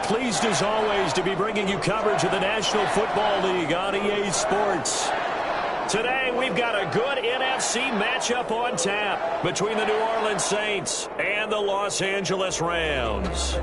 pleased as always to be bringing you coverage of the National Football League on EA Sports. Today, we've got a good NFC matchup on tap between the New Orleans Saints and the Los Angeles Rams.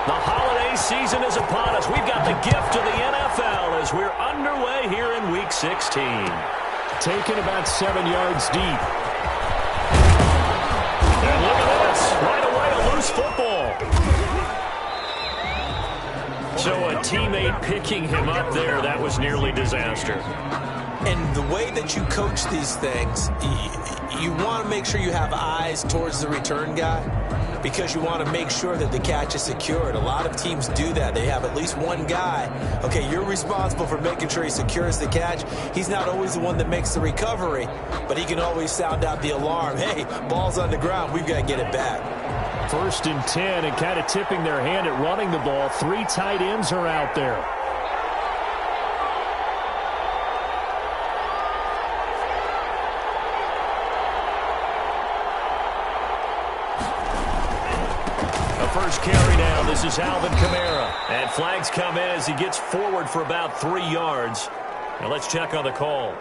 The holiday season is upon us. We've got the gift of the NFL as we're underway here in Week 16. Taken about 7 yards deep. And look at this. Right away, a loose football. So a teammate picking him up there, that was nearly disaster. And the way that you coach these things, you want to make sure you have eyes towards the return guy because you want to make sure that the catch is secured. A lot of teams do that. They have at least one guy. Okay, you're responsible for making sure he secures the catch. He's not always the one that makes the recovery, but he can always sound out the alarm. Hey, ball's on the ground. We've got to get it back. 1st and 10 and kind of tipping their hand at running the ball. 3 tight ends are out there. First carry now. This is Alvin Kamara. And flags come in as he gets forward for about 3 yards. Now let's check on the call.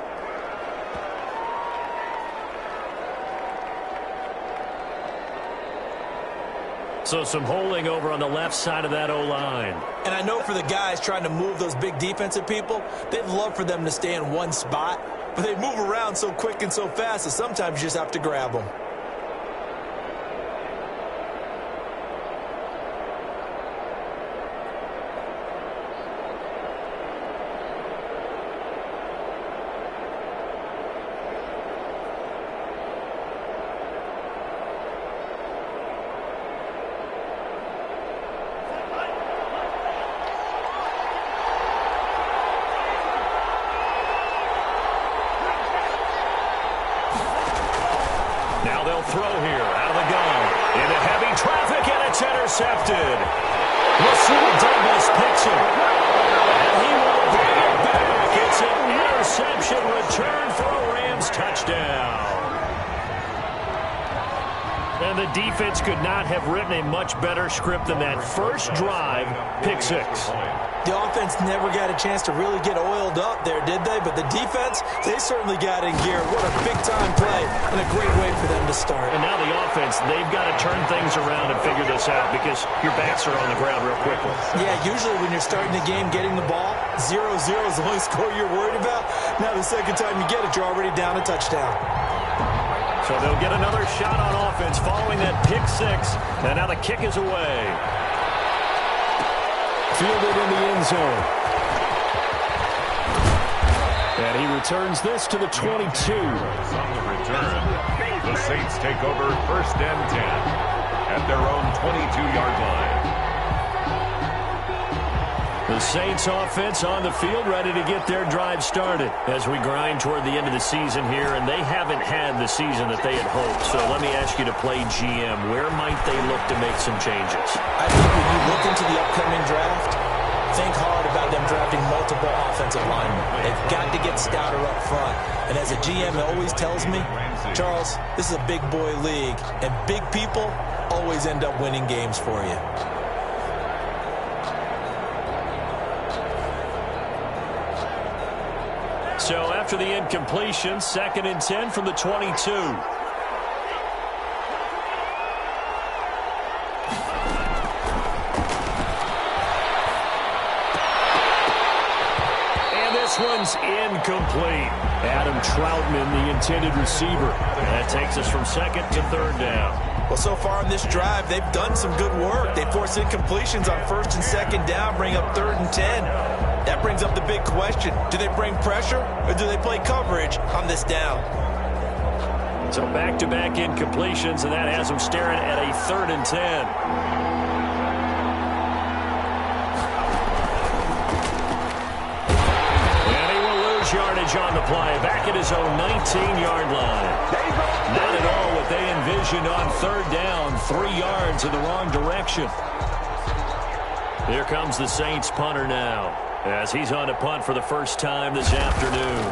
So some holding over on the left side of that O-line. And I know for the guys trying to move those big defensive people, they'd love for them to stay in one spot. But they move around so quick and so fast that sometimes you just have to grab them. Now they'll throw here out of the gun. Into heavy traffic, and it's intercepted. Rasul Douglas picks him. And he will bring it back. It's an interception return for a Rams touchdown. And the defense could not have written a much better script than that. First drive, pick 6. The offense never got a chance to really get oiled up there, did they? But the defense, they certainly got in gear. What a big-time play and a great way for them to start. And now the offense, they've got to turn things around and figure this out because your backs are on the ground real quickly. Yeah, usually when you're starting the game getting the ball, 0-0 is the only score you're worried about. Now the second time you get it, you're already down a touchdown. So they'll get another shot on offense following that pick 6. And now the kick is away. Fielded in the end zone. And he returns this to the 22. On the return, the Saints take over 1st and 10 at their own 22-yard line. The Saints offense on the field, ready to get their drive started as we grind toward the end of the season here, and they haven't had the season that they had hoped. So let me ask you to play GM. Where might they look to make some changes? I think when you look into the upcoming draft, think hard about them drafting multiple offensive linemen. They've got to get stouter up front. And as a GM, it always tells me, Charles, this is a big boy league, and big people always end up winning games for you. So after the incompletion, 2nd and 10 from the 22. And this one's incomplete. Adam Troutman, the intended receiver. And that takes us from 2nd to 3rd down. Well, so far on this drive, they've done some good work. They force incompletions on 1st and 2nd down, bring up 3rd and 10. That brings up the big question. Do they bring pressure or do they play coverage on this down? So back-to-back incompletions, and that has them staring at a 3rd and 10. yardage on the play. Back at his own 19-yard line. Not at all what they envisioned on third down. 3 yards in the wrong direction. Here comes the Saints punter now, as he's on to punt for the first time this afternoon.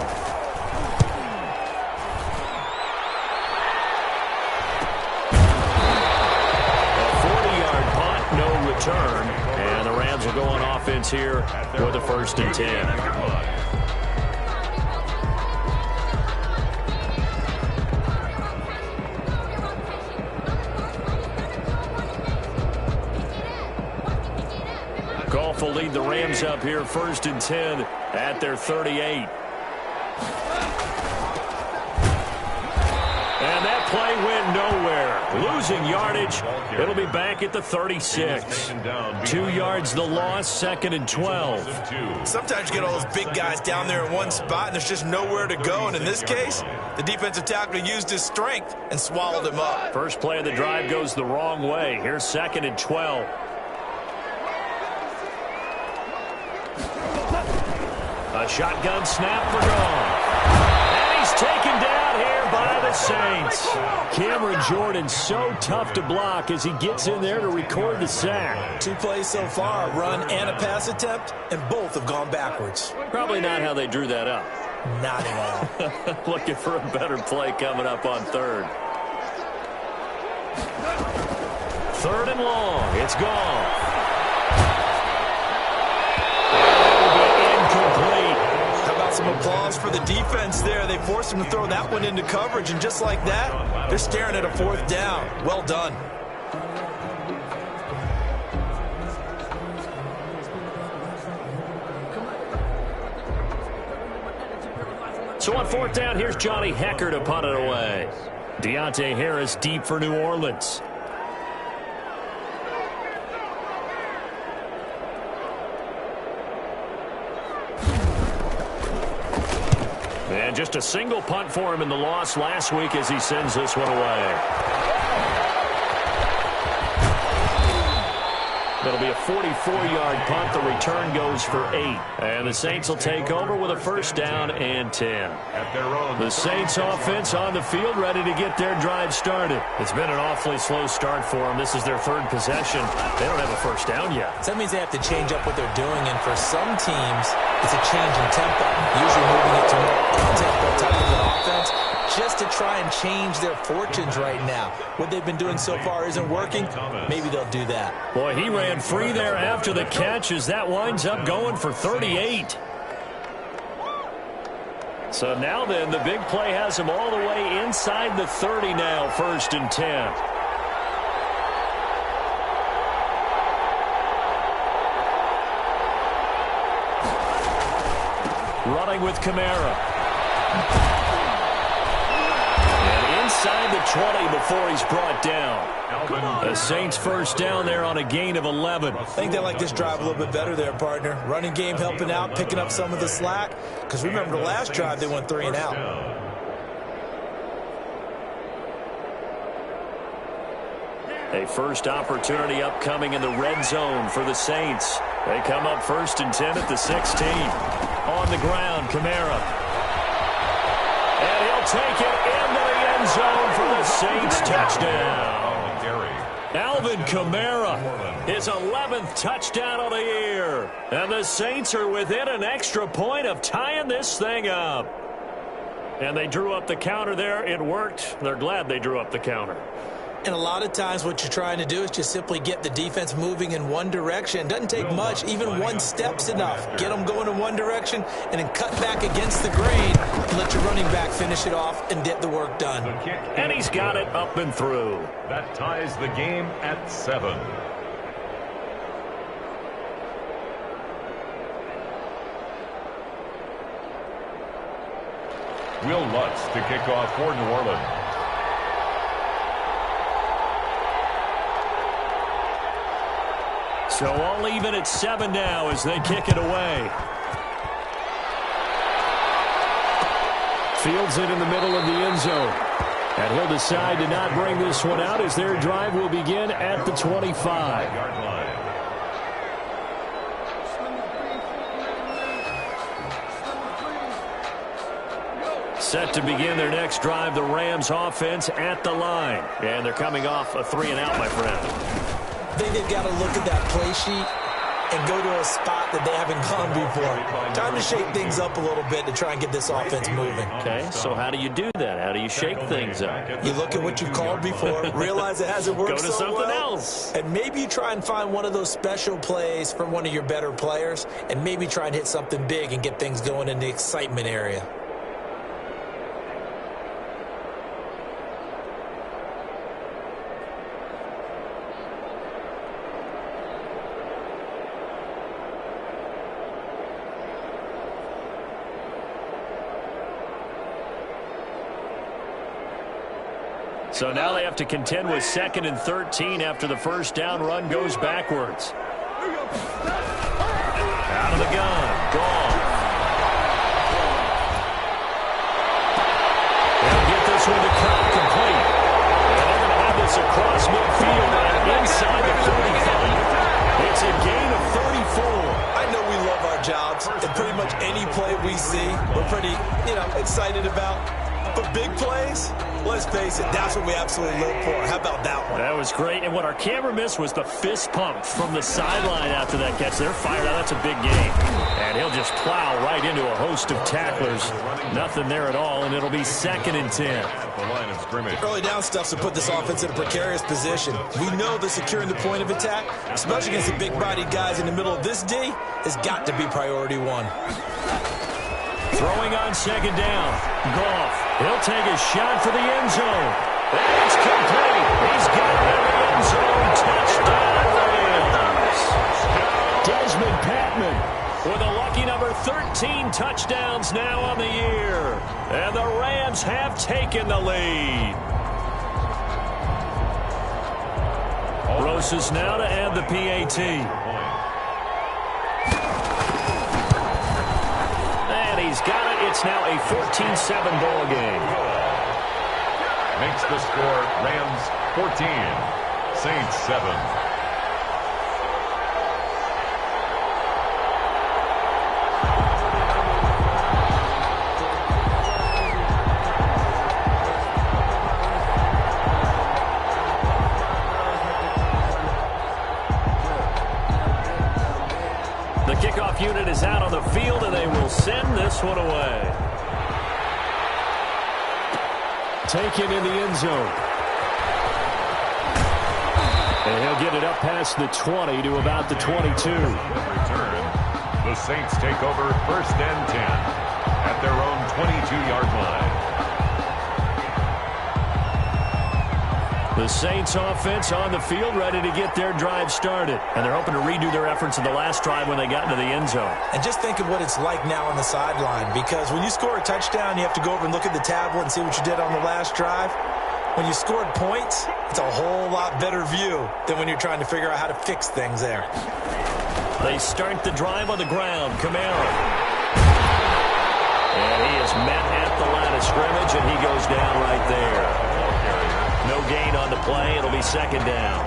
A 40-yard punt, no return. And the Rams will go on offense here with a 1st and 10. Goff will lead the Rams up here 1st and 10 at their 38. And that play went nowhere. Losing yardage. It'll be back at the 36. 2 yards the loss, 2nd and 12. Sometimes you get all those big guys down there in one spot, and there's just nowhere to go. And in this case, the defensive tackle used his strength and swallowed him up. First play of the drive goes the wrong way. Here's 2nd and 12. A shotgun snap for Goff. And he's taken down here by the Saints. Cameron Jordan so tough to block as he gets in there to record the sack. 2 plays so far, a run and a pass attempt, and both have gone backwards. Probably not how they drew that up. Not at all. Looking for a better play coming up on 3rd. 3rd and long. It's Goff. Some applause for the defense there. They forced him to throw that one into coverage, and just like that, they're staring at a 4th down. Well done. So on 4th down, here's Johnny Hecker to punt it away. Deontay Harris deep for New Orleans. And just a single punt for him in the loss last week as he sends this one away. That'll be a 44-yard punt. The return goes for 8. And the Saints will take over with a 1st down and 10. The Saints offense on the field ready to get their drive started. It's been an awfully slow start for them. This is their 3rd possession. They don't have a 1st down yet. So that means they have to change up what they're doing. And for some teams, it's a change in tempo. Usually moving it to more tempo type of an offense, just to try and change their fortunes right now. What they've been doing so far isn't working. Maybe they'll do that. Boy, he ran free there after the catch as that winds up going for 38. So now then, the big play has him all the way inside the 30 now, 1st and 10. Running with Kamara. Inside the 20 before he's brought down. The Saints 1st down there on a gain of 11. I think they like this drive a little bit better there, partner. Running game helping out, picking up some of the slack. Because remember the last drive, they went 3 and out. A first opportunity upcoming in the red zone for the Saints. They come up 1st and 10 at the 16. On the ground, Kamara. And he'll take it into the end zone for the Saints touchdown. Alvin Kamara, his 11th touchdown of the year. And the Saints are within an extra point of tying this thing up. And they drew up the counter there. It worked. They're glad they drew up the counter. And a lot of times what you're trying to do is just simply get the defense moving in one direction. It doesn't take much. Even one step's enough. Get them going in one direction and then cut back against the grain and let your running back finish it off and get the work done. And he's got it up and through. That ties the game at 7. Will Lutz to kick off for New Orleans. So all even at 7 now as they kick it away. Fields it in the middle of the end zone. And he'll decide to not bring this one out as their drive will begin at the 25. Set to begin their next drive, the Rams offense at the line. And they're coming off a 3-and-out, my friend. I think they've got to look at that play sheet and go to a spot that they haven't gone before. Time to shake things up a little bit to try and get this offense moving. Okay, so how do you do that? How do you shake things up? You look at what you've called before, realize it hasn't worked so well. Go to something else. And maybe you try and find one of those special plays from one of your better players, and maybe try and hit something big and get things going in the excitement area. So now they have to contend with 2nd and 13 after the first down run goes backwards. Out of the gun. Gone. They'll get this one to Kirk complete. And they're going to have this across midfield and inside the 35. It's a gain of 34. I know we love our jobs, and pretty much any play we see, we're pretty, excited about. But big plays, let's face it, that's what we absolutely look for. How about that one? That was great. And what our camera missed was the fist pump from the sideline after that catch. They're fired out. That's a big game. And he'll just plow right into a host of tacklers. Nothing there at all, and it'll be 2nd and 10. The line of scrimmage. Early down stuff's to put this offense in a precarious position. We know that securing the point of attack, especially against the big-bodied guys in the middle of this D, has got to be priority one. Throwing on 2nd down. Goff. He'll take a shot for the end zone. It's complete. He's got it in the end zone. Touchdown, Rams. Desmond Patman with a lucky number 13 touchdowns now on the year. And the Rams have taken the lead. Rosas now to add the PAT. He's got it. It's now a 14-7 ball game. Makes the score Rams 14, Saints 7. The kickoff unit is out on the field, and they will send this one away. Taken in the end zone. And he'll get it up past the 20 to about the 22. Return. The Saints take over 1st and 10 at their own 22-yard line. The Saints offense on the field, ready to get their drive started. And they're hoping to redo their efforts in the last drive when they got into the end zone. And just think of what it's like now on the sideline, because when you score a touchdown, you have to go over and look at the tablet and see what you did on the last drive. When you scored points, it's a whole lot better view than when you're trying to figure out how to fix things there. They start the drive on the ground. Kamara. And he is met at the line of scrimmage, and he goes down right there. No gain on the play. It'll be 2nd down.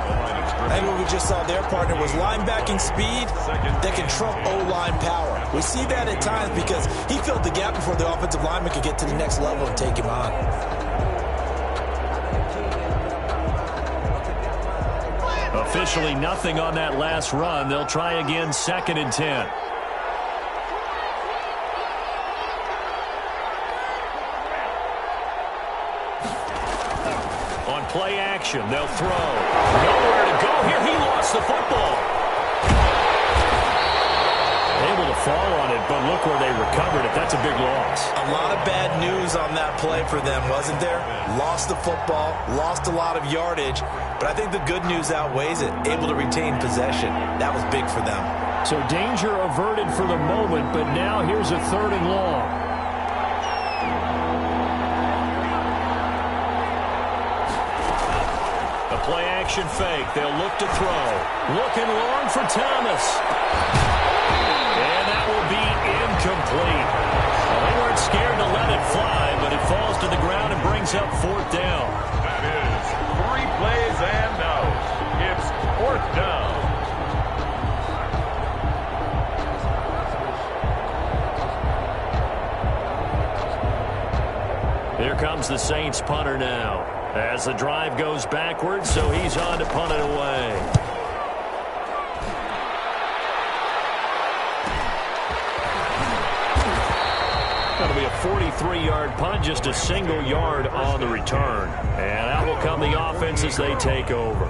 I think what we just saw their partner was linebacking speed that can trump O-line power. We see that at times because he filled the gap before the offensive lineman could get to the next level and take him on. Officially nothing on that last run. They'll try again, 2nd and 10. Play action. They'll throw. Nowhere to go here. He lost the football. Able to fall on it, but look where they recovered it. That's a big loss. A lot of bad news on that play for them, wasn't there? Lost the football, lost a lot of yardage, but I think the good news outweighs it. Able to retain possession. That was big for them. So danger averted for the moment, but now here's a 3rd and long. Play action fake. They'll look to throw. Looking long for Thomas. And that will be incomplete. Well, they weren't scared to let it fly, but it falls to the ground and brings up 4th down. That is 3 plays and out. It's 4th down. Saints punter now. As the drive goes backwards, so he's on to punt it away. That'll be a 43-yard punt, just a single yard on the return. And out will come the offense as they take over.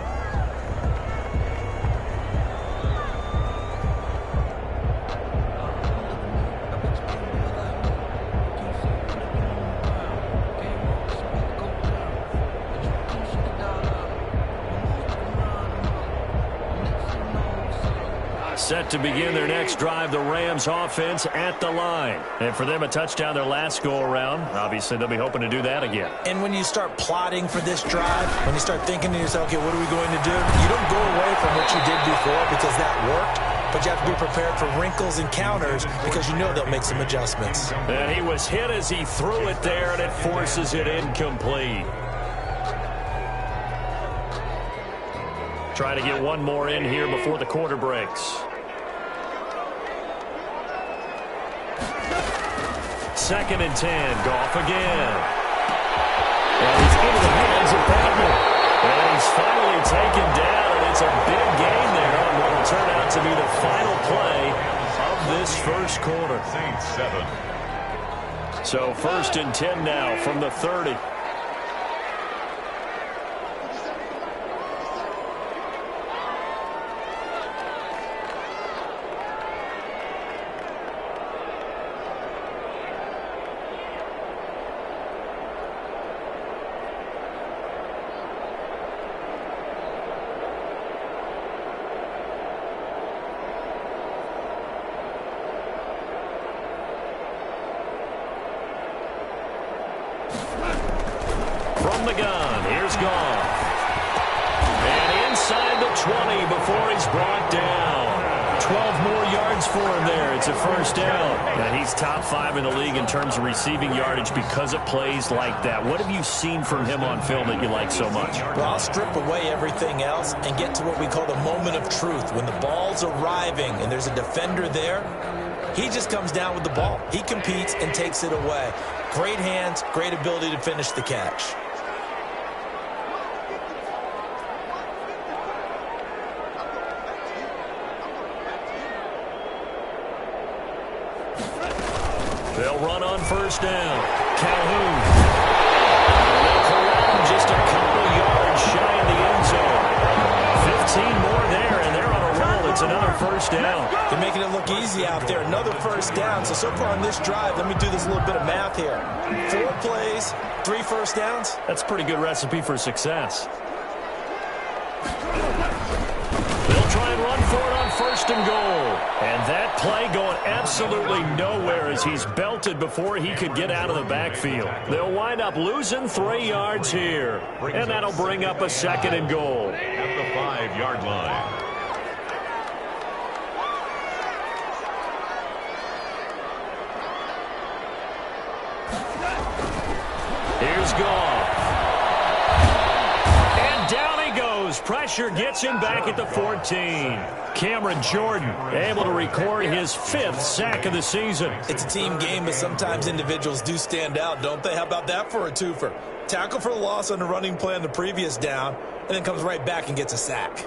Set to begin their next drive, the Rams offense at the line. And for them, a touchdown their last go-around. Obviously, they'll be hoping to do that again. And when you start plotting for this drive, when you start thinking to yourself, okay, what are we going to do? You don't go away from what you did before because that worked, but you have to be prepared for wrinkles and counters because you know they'll make some adjustments. And he was hit as he threw it there, and it forces it incomplete. Try to get one more in here before the quarter breaks. Second and 10. Goff again. And he's into the hands of Bateman. And he's finally taken down, and it's a big gain there on what will turn out to be the final play of this first quarter. Saints 7. So first and 10 now from the 30. From the gun, here's Goff. And inside the 20 before he's brought down. 12 more yards for him there. It's a first down. And he's top 5 in the league in terms of receiving yardage because it plays like that. What have you seen from him on film that you like so much? Well, I'll strip away everything else and get to what we call the moment of truth. When the ball's arriving and there's a defender there, he just comes down with the ball. He competes and takes it away. Great hands, great ability to finish the catch. They'll run on first down. Calhoun. Look around, just a couple yards shy of the end zone. 15 more there, and they're on a roll. It's another first down. They're making it look easy out there. Another first down. So far on this drive, let me do this little bit of math here. 4 plays, 3 first downs. That's a pretty good recipe for success. They'll try and run for it on first and goal. And that play going absolutely nowhere as he's belted before he could get out of the backfield. They'll wind up losing 3 yards here. And that'll bring up a second and goal. At the 5-yard line. Here's Goff. And down he goes. Pressure gets him back at the 14. Cameron Jordan able to record his 5th sack of the season. It's a team game, but sometimes individuals do stand out, don't they? How about that for a twofer? Tackle for the loss on the running play on the previous down, and then comes right back and gets a sack.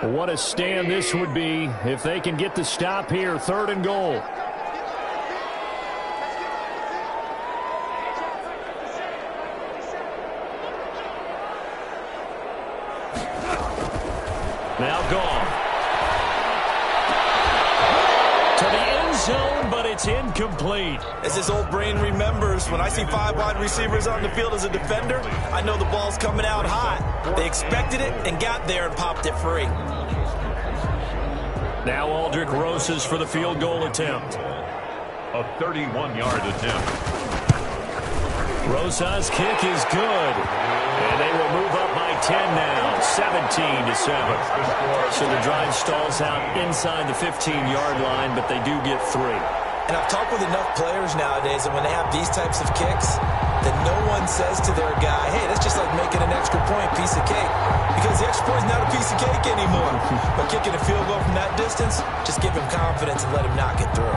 What a stand this would be if they can get the stop here. 3rd and goal. Now Goff. To the end zone, but it's incomplete. As his old brain remembers, when I see 5 wide receivers on the field as a defender, I know the ball's coming out hot. They expected it and got there and popped it free. Now Aldrick Rosas for the field goal attempt. A 31-yard attempt. Rosas' kick is good. And they will move up by 10 now, 17-7. So the drive stalls out inside the 15-yard line, but they do get 3. And I've talked with enough players nowadays that when they have these types of kicks, that no one says to their guy, hey, that's just like making an extra point, piece of cake. Because the extra point is not a piece of cake anymore. But kicking a field goal from that distance, just give him confidence and let him knock it through.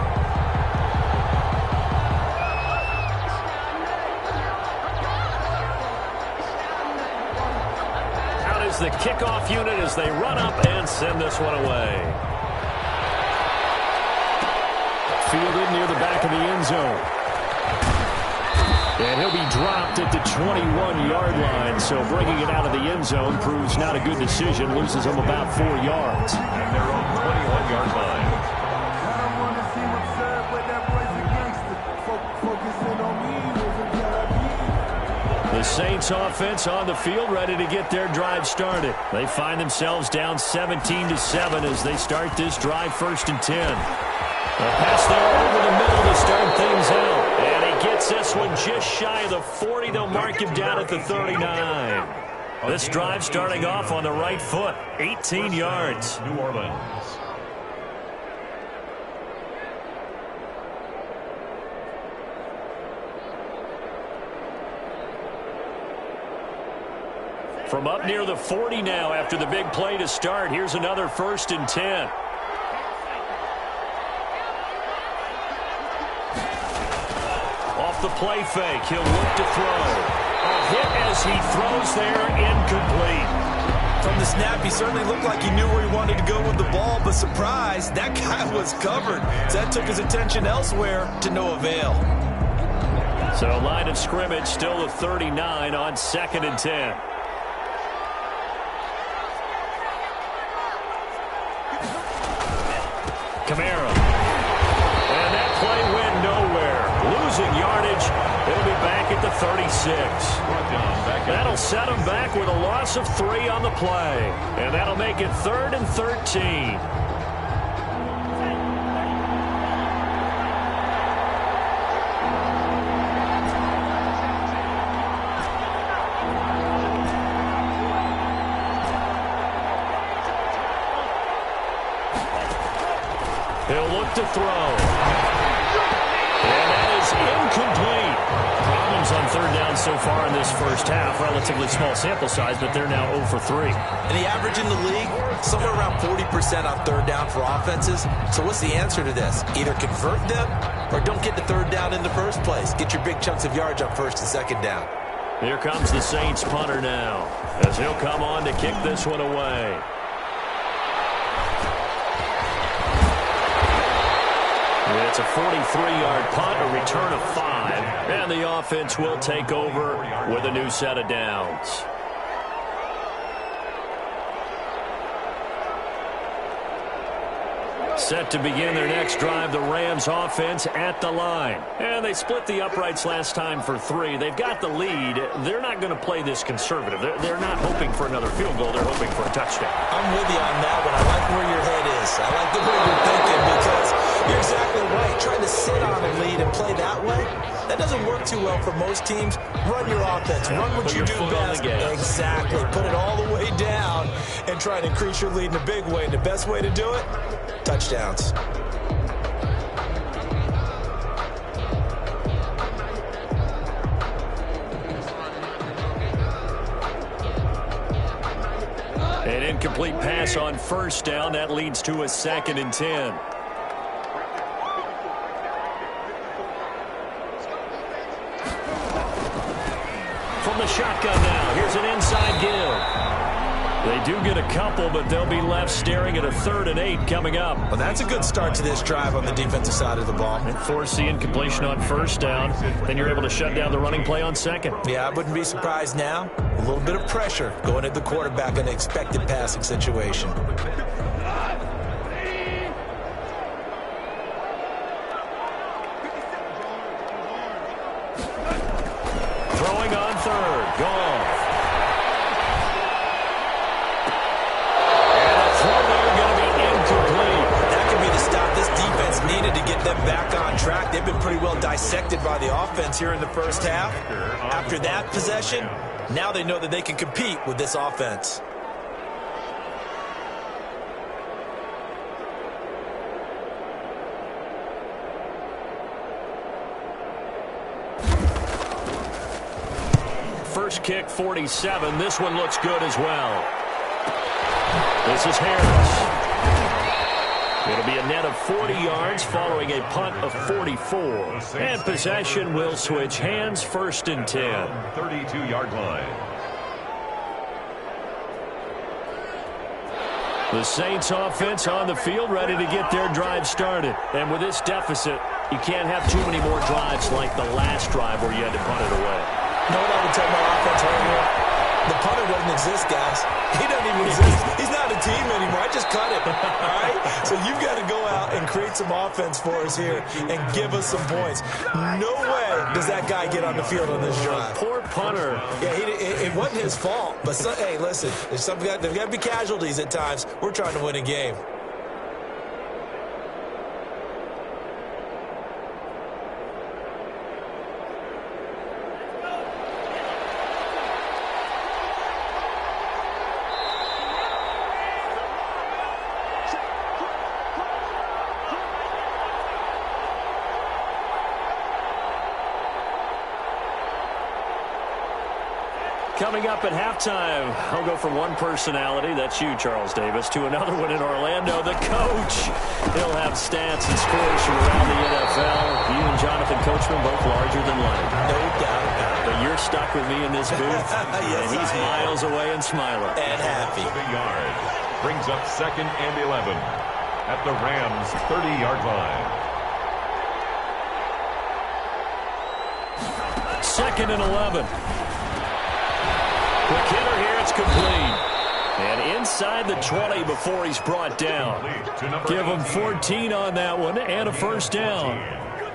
the kickoff unit as they run up and send this one away. Fielded near the back of the end zone. And he'll be dropped at the 21-yard line, so bringing it out of the end zone proves not a good decision. Loses him about 4 yards. At their own 21-yard line. The Saints offense on the field ready to get their drive started. They find themselves down 17-7 as they start this drive 1st and 10. A pass there over the middle to start things out. And he gets this one just shy of the 40. They'll mark him down at the 39. This drive starting off on the right foot. 18 yards. New Orleans. From up near the 40 now after the big play to start. Here's another 1st and 10. Off the play fake, he'll look to throw. A hit as he throws there, incomplete. From the snap, he certainly looked like he knew where he wanted to go with the ball, but surprise, that guy was covered. So that took his attention elsewhere to no avail. So line of scrimmage still the 39 on 2nd and 10. Kamara. And that play went nowhere. Losing yardage. It'll be back at the 36. That'll set him back with a loss of 3 on the play. And that'll make it 3rd and 13. He'll look to throw. And that is incomplete. Problems on 3rd down so far in this first half. Relatively small sample size, but they're now 0 for 3. And the average in the league, somewhere around 40% on 3rd down for offenses. So what's the answer to this? Either convert them or don't get the 3rd down in the first place. Get your big chunks of yards on 1st and 2nd down. Here comes the Saints punter now, as he'll come on to kick this one away. It's a 43-yard punt, a return of 5, and the offense will take over with a new set of downs. Set to begin their next drive, the Rams offense at the line. And they split the uprights last time for 3. They've got the lead. They're not going to play this conservative. They're not hoping for another field goal. They're hoping for a touchdown. I'm with you on that one. I like where your head is. I like the way you're thinking because you're exactly right. Trying to sit on a lead and play that way, that doesn't work too well for most teams. Run your offense. Run what you do best. Exactly. Put it all the way down and try to increase your lead in a big way. And the best way to do it, touchdowns. An incomplete pass on 1st down. That leads to a 2nd and 10. From the shotgun now, here's an inside give. They do get a couple, but they'll be left staring at a 3rd and 8 coming up. Well, that's a good start to this drive on the defensive side of the ball. And force the incompletion on 1st down. Then you're able to shut down the running play on 2nd. Yeah, I wouldn't be surprised now. A little bit of pressure going at the quarterback in an expected passing situation. Throwing on 3rd. Gone. Needed to get them back on track. They've been pretty well dissected by the offense here in the first half. After that possession, now they know that they can compete with this offense. First kick, 47. This one looks good as well. This is Harris. It'll be a net of 40 yards following a punt of 44. And possession will switch hands, 1st and 10. 32-yard line. The Saints offense on the field, ready to get their drive started. And with this deficit, you can't have too many more drives like the last drive where you had to punt it away. You know what I would tell my offense right here? The punter doesn't exist, guys. He doesn't even exist. He's not a team anymore. I just cut him, all right? So you've got to go out and create some offense for us here and give us some points. No way does that guy get on the field on this drive. Poor punter. Yeah, it wasn't his fault. But, hey, listen, there's got to be casualties at times. We're trying to win a game. Coming up at halftime, I'll go from one personality, that's you, Charles Davis, to another one in Orlando, the coach. He'll have stats and scores from around the NFL. You and Jonathan Coachman both larger than life. No doubt about it. But you're stuck with me in this booth, yes, and he's miles away and smiling. And happy. The yard brings up 2nd and 11 at the Rams' 30-yard line. 2nd and 11. Quick hitter here, it's complete. And inside the 20 before he's brought down. Give him 14 on that one and a first down.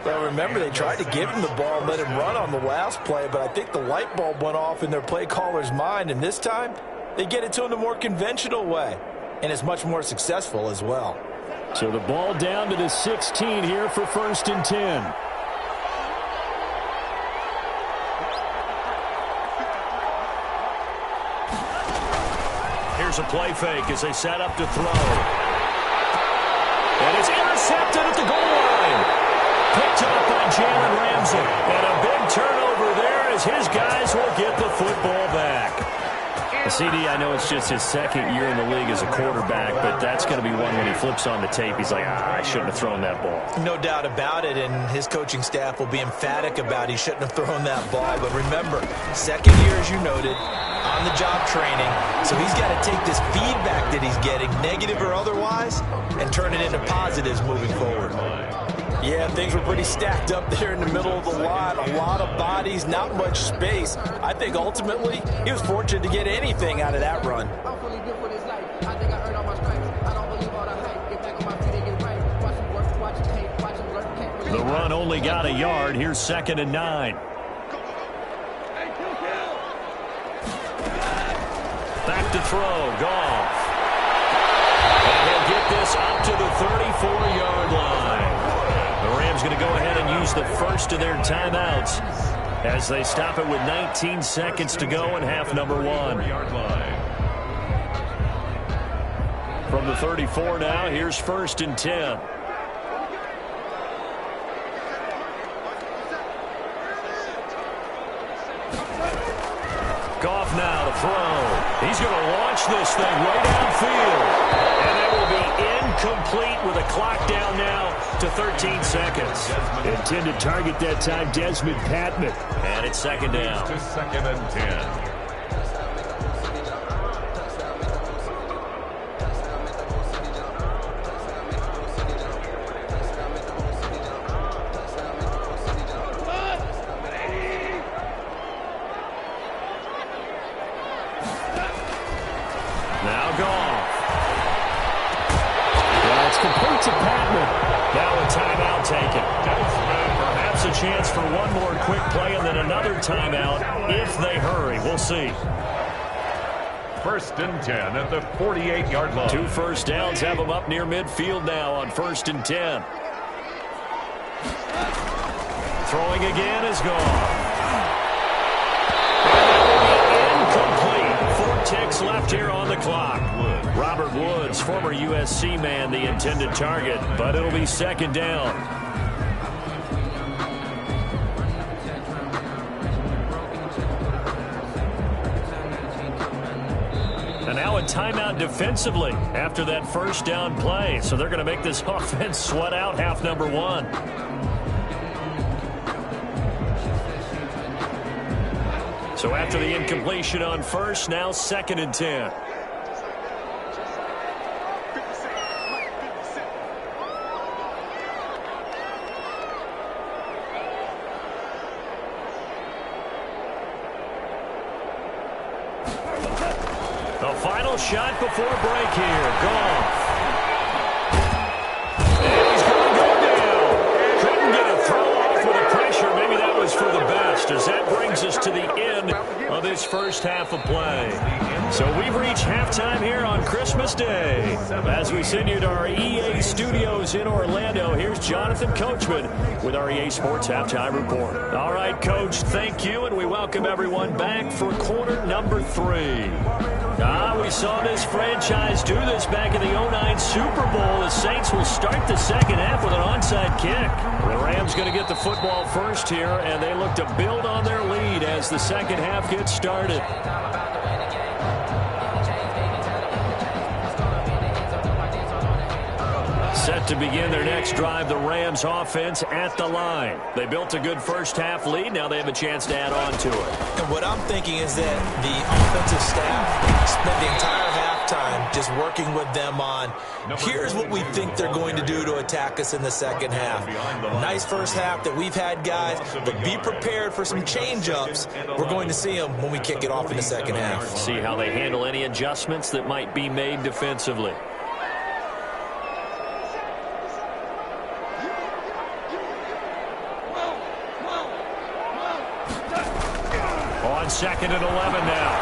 Well, remember, they tried to give him the ball and let him run on the last play, but I think the light bulb went off in their play caller's mind, and this time they get it to him the more conventional way, and it's much more successful as well. So the ball down to the 16 here for 1st and 10. Here's a play fake as they set up to throw. And it's intercepted at the goal line. Picked up by Jalen Ramsey. And a big turnover there as his guys will get the football back. CD, I know it's just his 2nd year in the league as a quarterback, but that's going to be one when he flips on the tape. He's like, I shouldn't have thrown that ball. No doubt about it, and his coaching staff will be emphatic about he shouldn't have thrown that ball. But remember, 2nd year, as you noted, on-the-job training. So he's got to take this feedback that he's getting, negative or otherwise, and turn it into positives moving forward. Yeah, things were pretty stacked up there in the middle of the line. A lot of bodies, not much space. I think ultimately he was fortunate to get anything out of that run. The run only got a yard. Here's 2nd and 9. Back to throw. Goff. And he'll get this up to the 34-yard line. The Rams going to go ahead and use the first of their timeouts as they stop it with 19 seconds to go in half number 1. From the 34 now, here's 1st and 10. Goff now to throw. He's going to launch this thing way downfield. And it will be incomplete with a clock down now to 13 seconds. Intended target that time, Desmond Patman. And it's 2nd down. To 2nd and 10. Now Goff. Well, it's complete to Patman. Now a timeout taken. Perhaps a chance for one more quick play and then another timeout if they hurry. We'll see. 1st and 10 at the 48-yard line. 2 first downs have them up near midfield now on 1st and 10. Throwing again is gone. Incomplete. 4 ticks left here on the clock. Robert Woods, former USC man, the intended target, but it'll be 2nd down. And now a timeout defensively after that first down play. So they're going to make this offense sweat out half number 1. So after the incompletion on first, now 2nd and 10. A final shot before break here. Goff. And he's going to go down. Couldn't get a throw off with the pressure. Maybe that was for the best, as that brings us to the end of this first half of play. So we've reached halftime here on Christmas Day. As we send you to our EA studios in Orlando, here's Jonathan Coachman with our EA Sports Halftime Report. All right, Coach, thank you, and we welcome everyone back for quarter number 3. We saw this franchise do this back in the 2009 Super Bowl. The Saints will start the second half with an onside kick. The Rams going to get the football first here, and they look to build on their lead as the second half gets started. Set to begin their next drive, the Rams offense at the line. They built a good first half lead. Now they have a chance to add on to it. And what I'm thinking is that the offensive staff spent the entire halftime just working with them on, here's what we think they're going to do to attack us in the second half. Nice first half that we've had, guys, but be prepared for some change-ups. We're going to see them when we kick it off in the second half. See how they handle any adjustments that might be made defensively. Second and 11 now.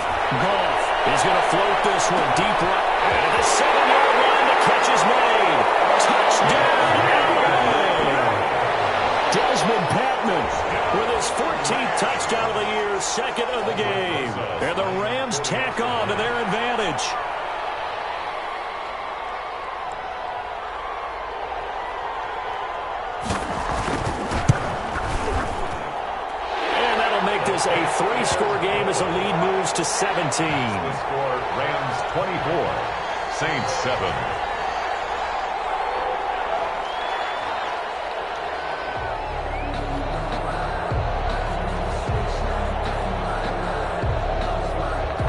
Goff is going to float this one deep right. And the 7-yard line, the catch is made. Touchdown, LA! Desmond Patman with his 14th touchdown of the year, second of the game. And the Rams tack on to their advantage. A 3-score game as the lead moves to 17. The score, Rams 24, Saints 7.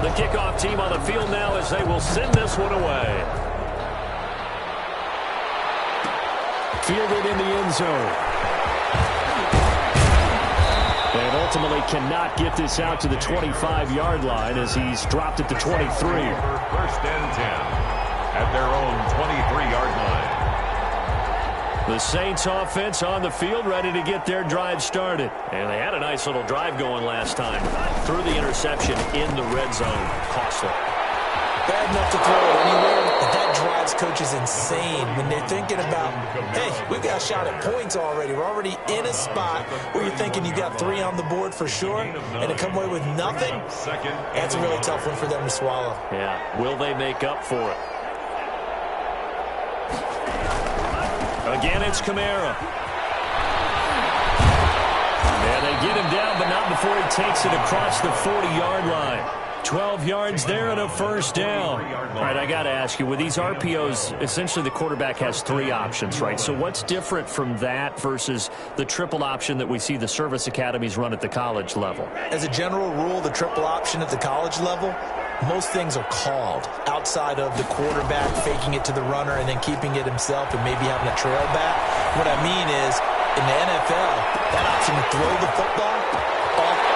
The kickoff team on the field now as they will send this one away. Fielded in the end zone. And ultimately cannot get this out to the 25-yard line as he's dropped at the 23. First and 10 at their own 23-yard line. The Saints offense on the field ready to get their drive started. And they had a nice little drive going last time. Threw the interception in the red zone. Costly. Bad enough to throw it anywhere, but that drives coaches insane when they're thinking about, hey, we've got a shot at points already. We're already in a spot where you're thinking you got 3 on the board for sure, and to come away with nothing, that's a really tough one for them to swallow. Yeah, will they make up for it? Again, it's Kamara. And they get him down, but not before he takes it across the 40-yard line. 12 yards there and a first down. All right, I got to ask you, with these RPOs, essentially the quarterback has 3 options, right? So what's different from that versus the triple option that we see the service academies run at the college level? As a general rule, the triple option at the college level, most things are called outside of the quarterback faking it to the runner and then keeping it himself and maybe having a trail back. What I mean is, in the NFL, that option to throw the football,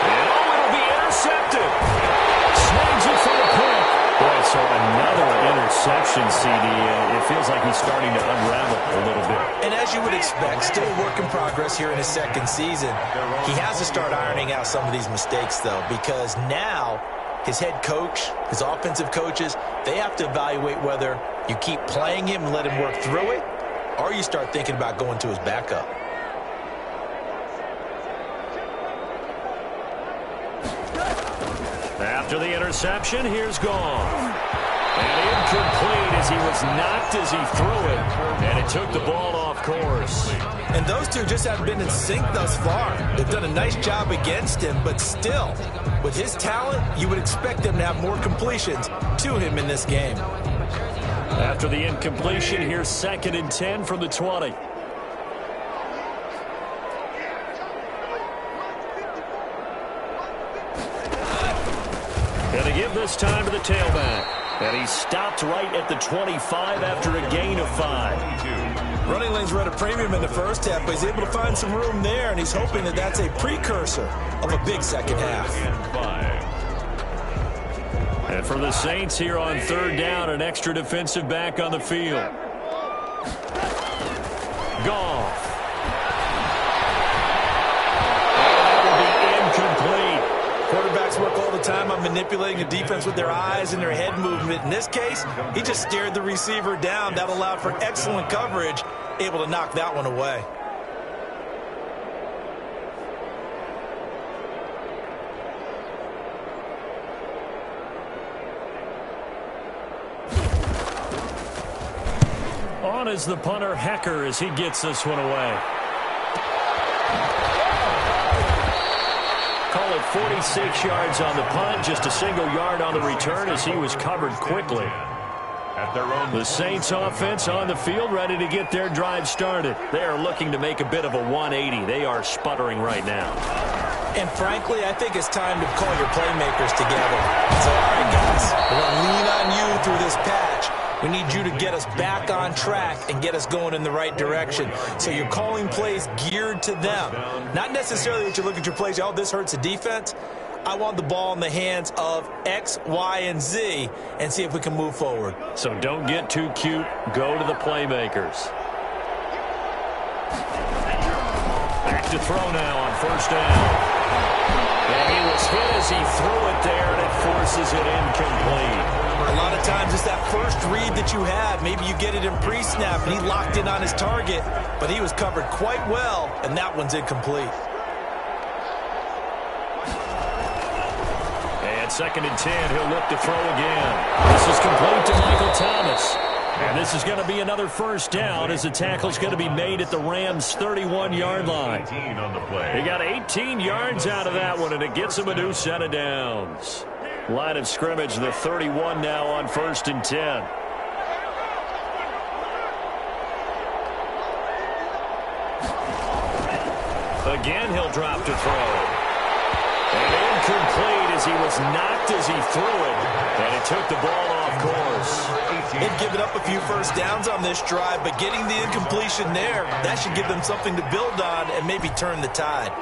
it'll be intercepted. Swings it for the pick. Boy, so another interception, CD. It feels like he's starting to unravel a little bit. And as you would expect, still a work in progress here in his second season. He has to start ironing out some of these mistakes, though, because now his head coach, his offensive coaches, they have to evaluate whether you keep playing him and let him work through it, or you start thinking about going to his backup. After the interception, here's Goff. And incomplete as he was knocked as he threw it. And it took the ball off course. And those two just haven't been in sync thus far. They've done a nice job against him, but still, with his talent, you would expect them to have more completions to him in this game. After the incompletion, here's 2nd and 10 from the 20. Going to give this time to the tailback. And he stopped right at the 25 after a gain of 5. Running lanes were at a premium in the first half, but he's able to find some room there, and he's hoping that that's a precursor of a big second half. And for the Saints here on third down, an extra defensive back on the field. Goff. That will be incomplete. Quarterbacks work all the time on manipulating a defense with their eyes and their head movement. In this case, he just stared the receiver down. That allowed for excellent coverage, able to knock that one away. On is the punter, Hecker, as he gets this one away. Call it 46 yards on the punt, just a single yard on the return as he was covered quickly. The Saints offense on the field, ready to get their drive started. They are looking to make a bit of a 180. They are sputtering right now. And frankly, I think it's time to call your playmakers together. So, all right, guys, we're going to lean on you through this patch. We need you to get us back on track and get us going in the right direction. So you're calling plays geared to them. Not necessarily that you look at your plays, oh, this hurts the defense. I want the ball in the hands of X, Y, and Z and see if we can move forward. So don't get too cute. Go to the playmakers. Back to throw now on first down. And he was hit as he threw it there, and it forces it incomplete. A lot of times it's that first read that you have. Maybe you get it in pre-snap, and he locked in on his target, but he was covered quite well, and that one's incomplete. And 2nd and 10, he'll look to throw again. This is complete to Michael Thomas. And this is going to be another first down as the tackle's going to be made at the Rams' 31-yard line. He got 18 yards out of that one, and it gets him a new set of downs. Line of scrimmage, the 31 now on 1st and 10. Again, he'll drop to throw. And incomplete as he was knocked as he threw it. And it took the ball off course. They've given up a few first downs on this drive, but getting the incompletion there, that should give them something to build on and maybe turn the tide.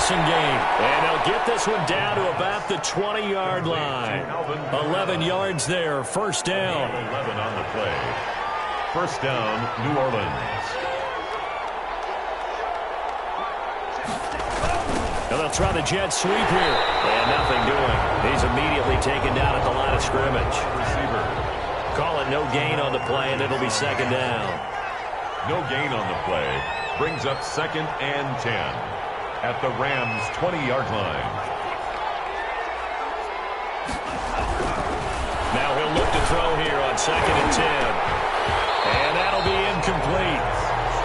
Game. And they'll get this one down to about the 20-yard line. 11 yards there, first down. 11 on the play. First down, New Orleans. And they'll try the jet sweep here. And nothing doing. He's immediately taken down at the line of scrimmage. Receiver. Call it no gain on the play, and it'll be 2nd down. No gain on the play. Brings up 2nd and 10. At the Rams' 20-yard line. Now he'll look to throw here on 2nd and 10. And that'll be incomplete.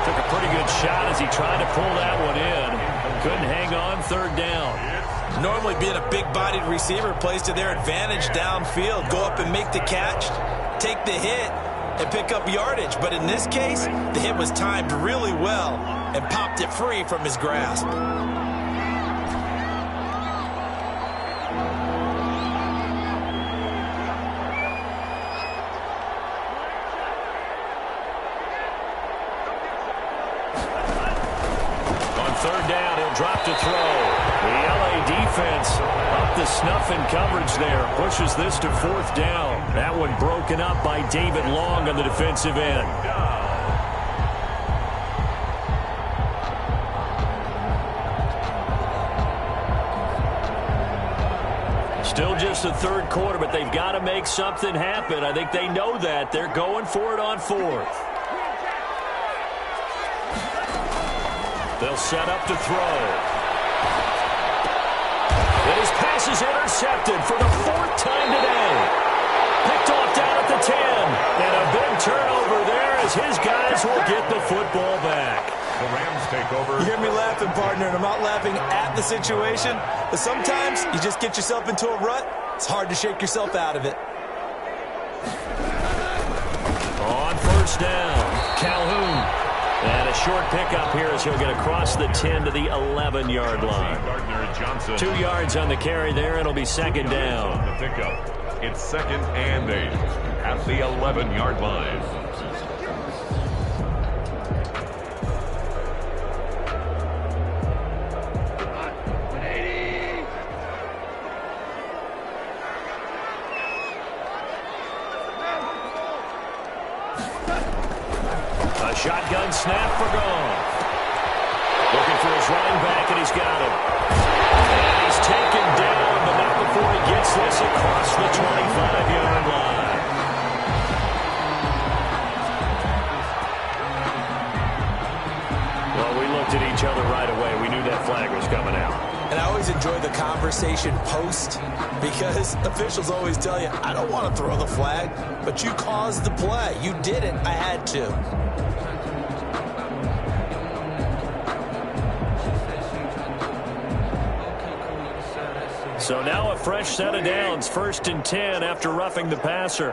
Took a pretty good shot as he tried to pull that one in. Couldn't hang on, 3rd down. Normally being a big-bodied receiver plays to their advantage downfield. Go up and make the catch, take the hit, and pick up yardage. But in this case, the hit was timed really well and popped it free from his grasp. On 3rd down, he'll drop to throw. The LA defense up the snuff in coverage there. Pushes this to 4th down. That one broken up by David Long on the defensive end. Still just the 3rd quarter, but they've got to make something happen. I think they know that. They're going for it on 4th. They'll set up to throw. And his pass is intercepted for the 4th time today. Picked off down at the 10. And a big turnover there as his guys will get the football back. The Rams take over. You hear me laughing, partner, and I'm not laughing at the situation, but sometimes you just get yourself into a rut. It's hard to shake yourself out of it. On 1st down, Calhoun. And a short pickup here as he'll get across the 10 to the 11-yard line. 2 yards on the carry there. It'll be second down. On the pickup. It's second and 8 at the 11-yard line. A shotgun snap for Goff. Looking for his running back, and he's got him. And he's taken down, but not before he gets this across the 25-yard line. Well, we looked at each other right away. We knew that flag was coming out. And I always enjoy the conversation post because officials always tell you, I don't want to throw the flag, but you caused the play. You did it. I had to. So now a fresh set of downs, 1st and 10 after roughing the passer.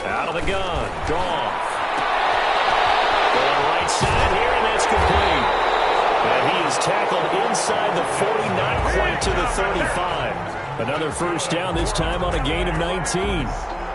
Out of the gun, Goff. Going right side here, and that's complete. And he is tackled inside the 40, not quite to the 35. Another first down, this time on a gain of 19.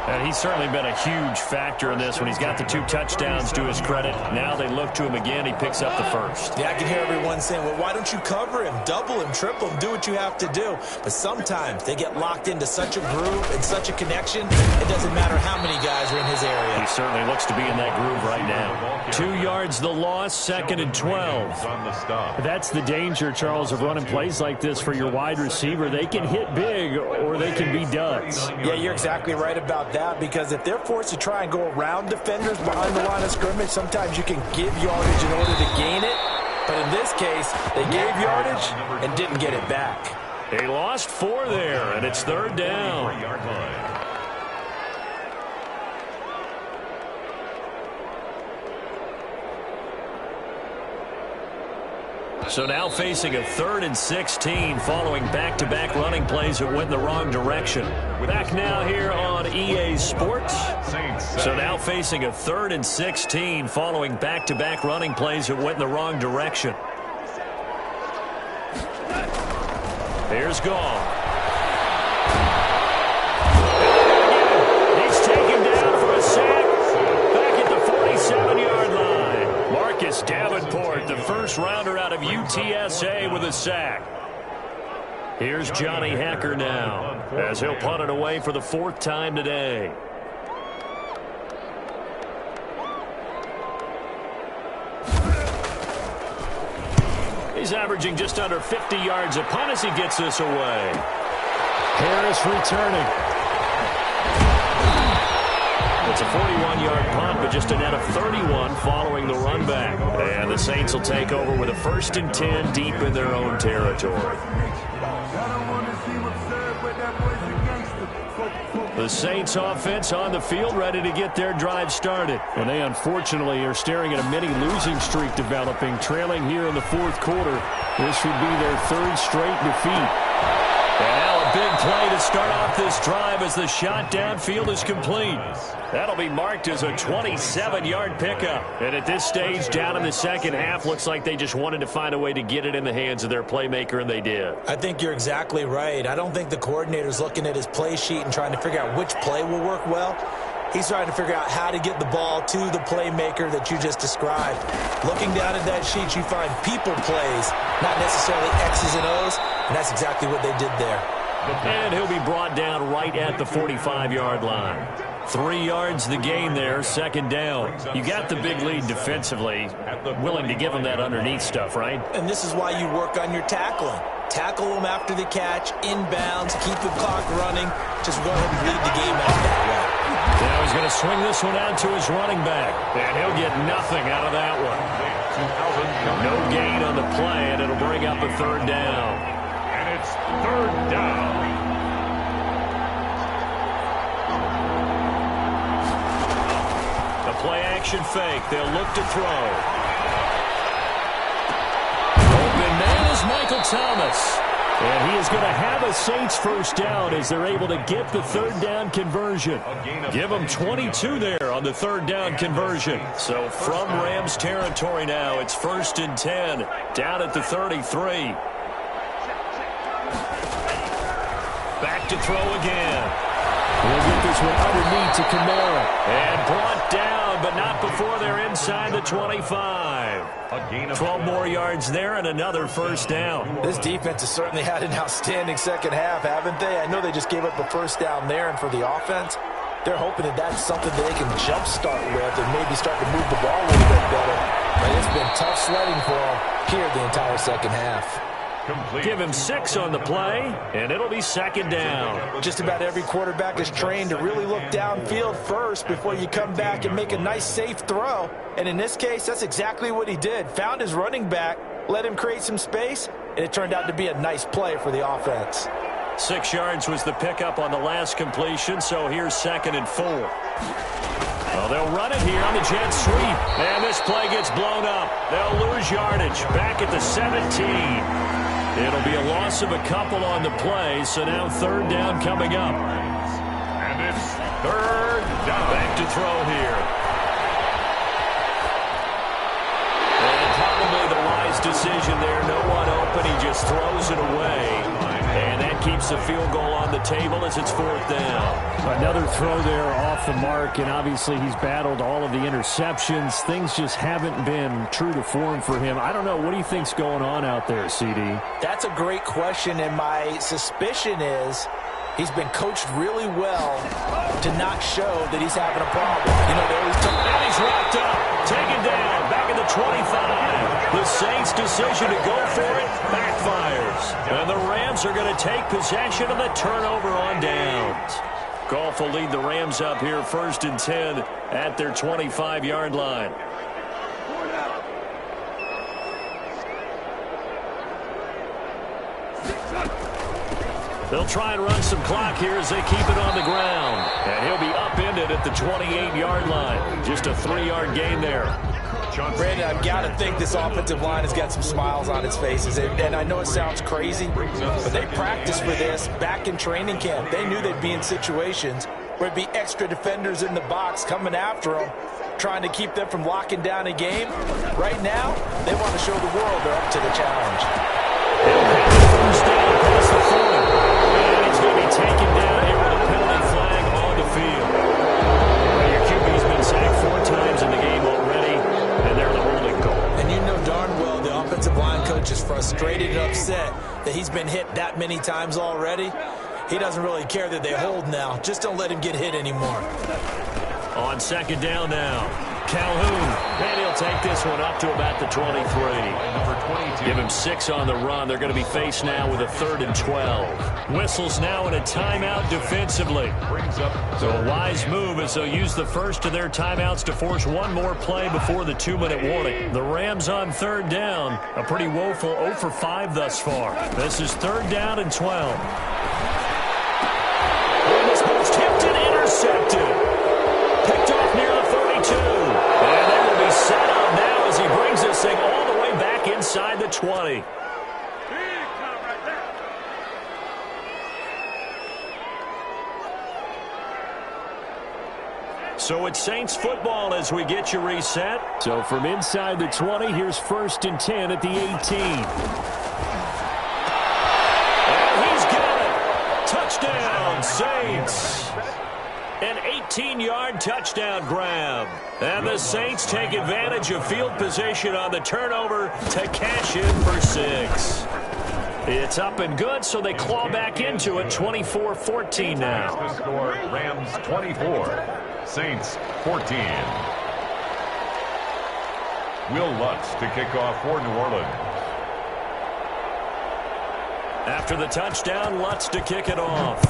And he's certainly been a huge factor in this when he's got the 2 touchdowns to his credit. Now they look to him again. He picks up the first. Yeah, I can hear everyone saying, well, why don't you cover him? Double him, triple him, do what you have to do. But sometimes they get locked into such a groove and such a connection, it doesn't matter how many guys are in his area. He certainly looks to be in that groove right now. 2 yards the loss, 2nd and 12. That's the danger, Charles, of running plays like this for your wide receiver. They can hit big or they can be duds. Yeah, you're exactly right about that, because if they're forced to try and go around defenders behind the line of scrimmage, sometimes you can give yardage in order to gain it. But in this case, they gave yardage and didn't get it back. They lost 4 there, and it's 3rd down. So now facing a 3rd and 16 following back-to-back running plays that went in the wrong direction. Back now here on EA Sports. So now facing a 3rd and 16 following back-to-back running plays that went in the wrong direction. Here's Goff. He's taken down for a sack back at the 47-yard line. Marcus Davenport, the first rounder out of UTSA, with a sack. Here's Johnny Hacker now as he'll punt it away for the 4th time today. He's averaging just under 50 yards a punt as he gets this away. Harris returning. It's a 41-yard punt, but just a net of 31 following the run back. And the Saints will take over with a 1st and 10 deep in their own territory. The Saints offense on the field, ready to get their drive started. And they unfortunately are staring at a mini losing streak developing, trailing here in the 4th quarter. This would be their 3rd straight defeat. And now a big play to start off this drive as the shot downfield is complete. That'll be marked as a 27-yard pickup. And at this stage, down in the second half, looks like they just wanted to find a way to get it in the hands of their playmaker, and they did. I think you're exactly right. I don't think the coordinator's looking at his play sheet and trying to figure out which play will work well. He's trying to figure out how to get the ball to the playmaker that you just described. Looking down at that sheet, you find people plays, not necessarily X's and O's, and that's exactly what they did there. And he'll be brought down right at the 45-yard line. 3 yards the gain there, 2nd down. You got the big lead defensively, willing to give him that underneath stuff, right? And this is why you work on your tackling. Tackle them after the catch, inbounds, keep the clock running. Just go ahead and lead the game out that way. Now he's going to swing this one out to his running back, and he'll get nothing out of that one. No gain on the play, and it'll bring up a 3rd down. And it's 3rd down. The play-action fake. They'll look to throw. Open man is Michael Thomas. And he is going to have a Saints first down as they're able to get the third down conversion. Give them 22 there on the third down conversion. So from Rams territory now, it's 1st and 10, down at the 33. Back to throw again. We'll get this one underneath to Kamara. And brought down, but not before they're inside the 25. 12 more yards there and another first down. This defense has certainly had an outstanding second half, haven't they? I know they just gave up a first down there, and for the offense, they're hoping that that's something that they can jumpstart with and maybe start to move the ball a little bit better. But it's been tough sledding for them here the entire second half. Complete. Give him 6 on the play, and it'll be second down. Just about every quarterback is trained to really look downfield first before you come back and make a nice, safe throw. And in this case, that's exactly what he did. Found his running back, let him create some space, and it turned out to be a nice play for the offense. 6 yards was the pickup on the last completion, so here's 2nd and 4. Well, they'll run it here on the jet sweep, and this play gets blown up. They'll lose yardage back at the 17. It'll be a loss of a couple on the play, so now third down coming up. And it's third down. Back to throw here. And probably the wise decision there. No one open. He just throws it away. And that keeps the field goal on the table as it's 4th down. Another throw there off the mark, and obviously he's battled all of the interceptions. Things just haven't been true to form for him. I don't know. What do you think's going on out there, CD? That's a great question, and my suspicion is he's been coached really well to not show that he's having a problem. You know, they always talk. And he's wrapped up, taken down, back at the 25. The Saints' decision to go for it backfires. And the Rams are going to take possession of the turnover on downs. Goff will lead the Rams up here 1st and 10 at their 25-yard line. They'll try and run some clock here as they keep it on the ground. And he'll be upended at the 28-yard line. Just a 3-yard gain there. Brandon, I've got to think this offensive line has got some smiles on its faces. And I know it sounds crazy, but they practiced for this back in training camp. They knew they'd be in situations where it'd be extra defenders in the box coming after them, trying to keep them from locking down a game. Right now, they want to show the world they're up to the challenge. He'll have the first down past the 40. And he's going to be taken down here with a penalty flag on the field. Well, your QB's been sacked 4 times in the game already, and they're the holding call. And you know darn well the offensive line coach is frustrated and upset that he's been hit that many times already. He doesn't really care that they hold now. Just don't let him get hit anymore. On 2nd down now, Calhoun, and he'll take this one up to about the 23. Number 22. Give him 6 on the run. They're going to be faced now with a 3rd and 12. Whistles now in a timeout defensively. Brings up So a wise move as they'll use the first of their timeouts to force one more play before the 2-minute warning. The Rams on 3rd down, a pretty woeful 0 for 5 thus far. This is 3rd down and 12. And this ball's tipped and intercepted. Picked off near the 32. And they will be set up now as he brings this thing all the way back inside the 20. So it's Saints football as we get you reset. So from inside the 20, here's 1st and 10 at the 18. And he's got it. Touchdown, Saints. An 18-yard touchdown grab. And the Saints take advantage of field position on the turnover to cash in for 6. It's up and good, so they claw back into it, 24-14 now. The score, Rams 24, Saints 14. Will Lutz to kick off for New Orleans. After the touchdown, Lutz to kick it off.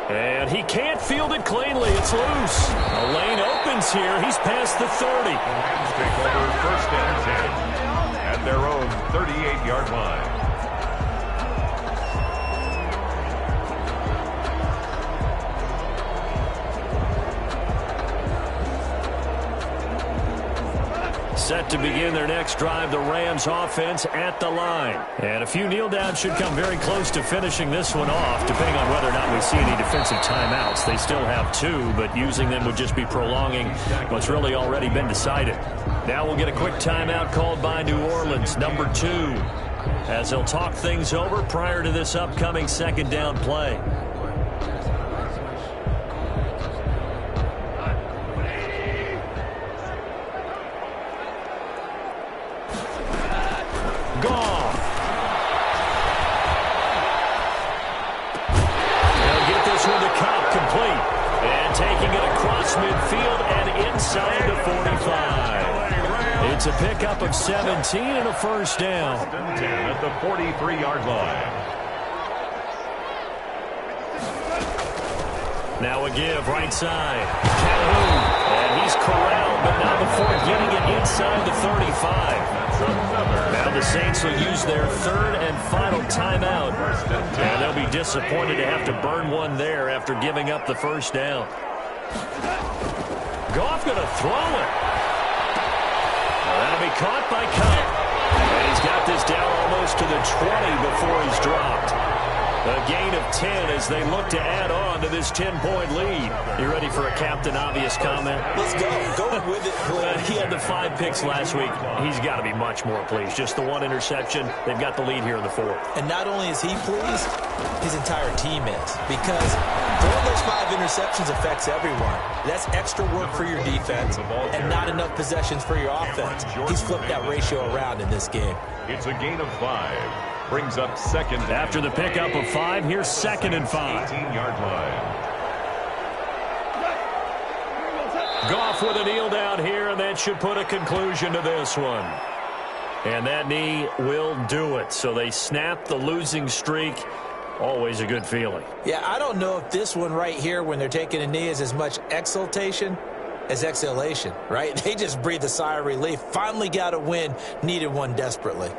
And he can't field it cleanly. It's loose. A lane opens here. He's past the 30. The Rams take over 1st and 10 at their own 38-yard line. Set to begin their next drive, the Rams offense at the line. And a few kneel downs should come very close to finishing this one off, depending on whether or not we see any defensive timeouts. They still have 2, but using them would just be prolonging what's really already been decided. Now we'll get a quick timeout called by New Orleans, number 2, as they'll talk things over prior to this upcoming second down play. Goff. They'll get this one to Cobb, complete. And taking it across midfield and inside the 45. It's a pickup of 17 and a first down. 10 at the 43-yard line. Now a give, right side. Calhoun. And he's corralled, but not before getting it inside the 35. Now the Saints will use their third and final timeout. And they'll be disappointed to have to burn one there after giving up the first down. Goff going to throw it. That'll be caught by Cobb. And he's got this down almost to the 20 before he's dropped. A gain of 10 as they look to add on to this 10-point lead. You ready for a Captain Obvious comment? Let's go. Go with it, please. He had the 5 picks last week. He's got to be much more pleased. Just the 1 interception. They've got the lead here in the 4th. And not only is he pleased, his entire team is. Because throwing those 5 interceptions affects everyone. That's extra work for your defense and not enough possessions for your offense. He's flipped that ratio around in this game. It's a gain of 5. Brings up second. After the pickup of 5, here's 2nd and 5. 18-yard line. Goff with a kneel down here, and that should put a conclusion to this one. And that knee will do it. So they snap the losing streak. Always a good feeling. Yeah, I don't know if this one right here, when they're taking a knee, is as much exultation as exhalation, right? They just breathe a sigh of relief. Finally got a win. Needed one desperately.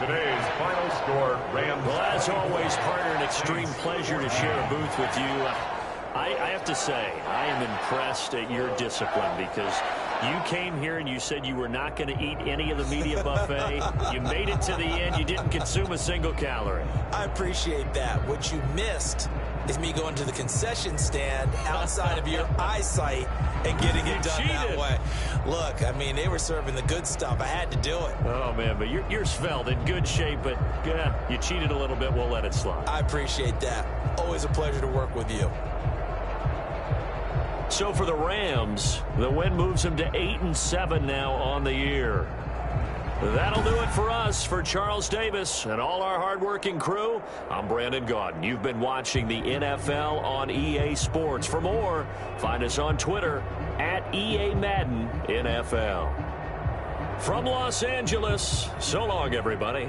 Today's final score, Rams. Well, as always, partner, an extreme pleasure to share a booth with you. I have to say, I am impressed at your discipline because you came here and you said you were not going to eat any of the media buffet. You made it to the end. You didn't consume a single calorie. I appreciate that. What you missed is me going to the concession stand outside of your eyesight and getting it done that way. Look, I mean, they were serving the good stuff. I had to do it. Oh, man, but you're svelte, in good shape, but you cheated a little bit. We'll let it slide. I appreciate that. Always a pleasure to work with you. So for the Rams, the win moves them to 8-7 now on the year. That'll do it for us. For Charles Davis and all our hardworking crew, I'm Brandon Gaudin. You've been watching the NFL on EA Sports. For more, find us on Twitter at EA Madden NFL. From Los Angeles, so long, everybody.